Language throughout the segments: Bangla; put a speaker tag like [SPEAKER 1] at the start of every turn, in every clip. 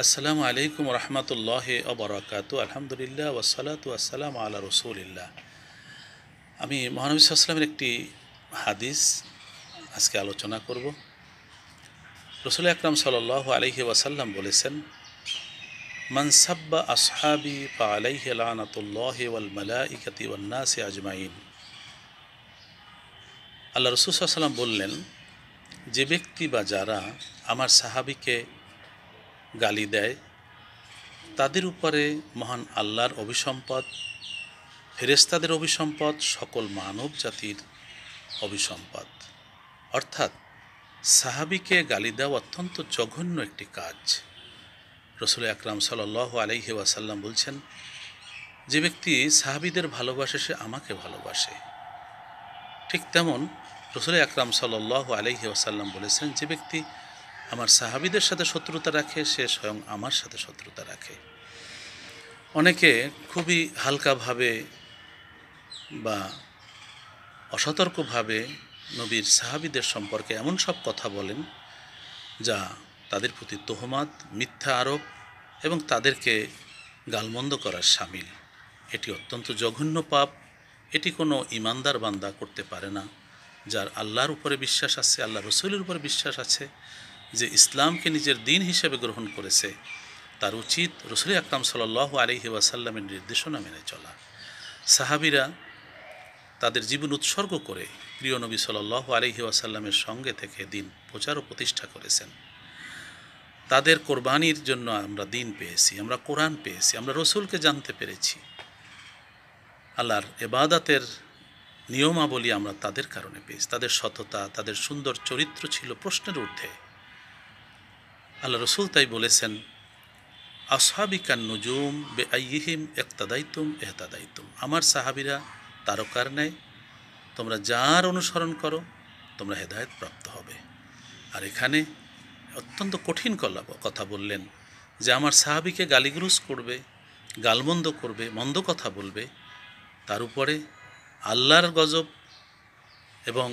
[SPEAKER 1] আসসালামু আলাইকুম রহমতুল্লাহি ওয়া বারাকাতুহু। আলহামদুলিল্লাহ ওয়াসসালাতু ওয়াসসালামু আলা রাসূলিল্লাহ। আমি মহানবী সাল্লাল্লাহু আলাইহি ওয়াসাল্লামের একটি হাদিস আজকে আলোচনা করব। রাসূল আকরাম সাল্লাল্লাহু আলাইহি ওয়াসাল্লাম বলেছেন, মান সাব্বা আসহাবি ফাআলাইহি লানাতুল্লাহি ওয়াল মালাইকাতি ওয়ান নাসি আজমাইন। আল্লাহ রাসূল সাল্লাল্লাহু আলাইহি ওয়াসাল্লাম বললেন, যে ব্যক্তি বা যারা আমার সাহাবীকে গালি দেয় তাদের উপরে মহান আল্লাহর অভিসম্পদ, ফেরেশতাদের অভিসম্পদ, সকল মানব জাতির অভিসম্পদ। অর্থাৎ সাহাবীকে গালি দেওয়া অত্যন্ত জঘন্য একটি কাজ। রাসূল আকরাম সাল্লাল্লাহু আলাইহি ওয়াসাল্লাম বলছেন, যে ব্যক্তি সাহাবীদের ভালোবাসে সে আমাকে ভালোবাসে। ঠিক তেমন রাসূল আকরাম সাল্লাল্লাহু আলাইহি ওয়াসাল্লাম বলেছেন, যে ব্যক্তি আমার সাহাবীদের সাথে শত্রুতা রাখে সে স্বয়ং আমার সাথে শত্রুতা রাখে। অনেকে খুবই হালকাভাবে বা অসতর্কভাবে নবীর সাহাবীদের সম্পর্কে এমন সব কথা বলেন যা তাদের প্রতি তোহমাত, মিথ্যা আরোপ এবং তাদেরকে গালমন্দ করার শামিল। এটি অত্যন্ত জঘন্য পাপ। এটি কোনো ইমানদার বান্দা করতে পারে না। যার আল্লাহর উপরে বিশ্বাস আছে, আল্লাহ রসুলের উপরে বিশ্বাস আছে, যে ইসলামকে নিজের দিন হিসেবে গ্রহণ করেছে, তার উচিত রাসূল আকরাম সাল্লাল্লাহু আলাইহি ওয়াসাল্লামের নির্দেশনা মেনে চলা। সাহাবীরা তাদের জীবন উৎসর্গ করে প্রিয় নবী সাল্লাল্লাহু আলাইহি ওয়াসাল্লামের সঙ্গে থেকে দিন প্রচার ও প্রতিষ্ঠা করেছেন। তাদের কোরবানির জন্য আমরা দিন পেয়েছি, আমরা কোরআন পেয়েছি, আমরা রসুলকে জানতে পেরেছি। আল্লাহর ইবাদতের নিয়মাবলী আমরা তাদের কারণে পেয়েছি। তাদের সততা, তাদের সুন্দর চরিত্র ছিল প্রশ্নের ঊর্ধ্বে। আল্লাহ রসুল তাই বলেছেন, আসহাবি কান নুজুম বেআইহিম ইক্তাদাইতুম ইহতাদাইতুম। আমার সাহাবীরা তারকার ন্যায়, তোমরা যার অনুসরণ করো তোমরা হেদায়েত প্রাপ্ত হবে। আর এখানে অত্যন্ত কঠিন কথা বললেন যে আমার সাহাবীকে গালিগ্রুজ করবে, গালমন্দ করবে, মন্দ কথা বলবে, তার উপরে আল্লাহর গজব এবং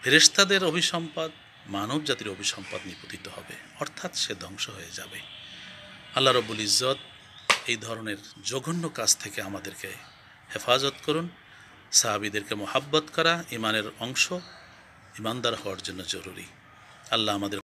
[SPEAKER 1] ফেরেশতাদের অভিসম্পদ, মানব জাতির অভিসম্পদ নিপতিত হবে, অর্থাৎ সে ধ্বংস হয়ে যাবে। আল্লাহ রব্বুল ইজ্জত এই ধরনের জঘন্য কাজ থেকে আমাদেরকে হেফাজত করুন। সাহাবীদেরকে মহাব্বত করা ইমানের অংশ, ইমানদার হওয়ার জন্য জরুরি। আল্লাহ আমাদের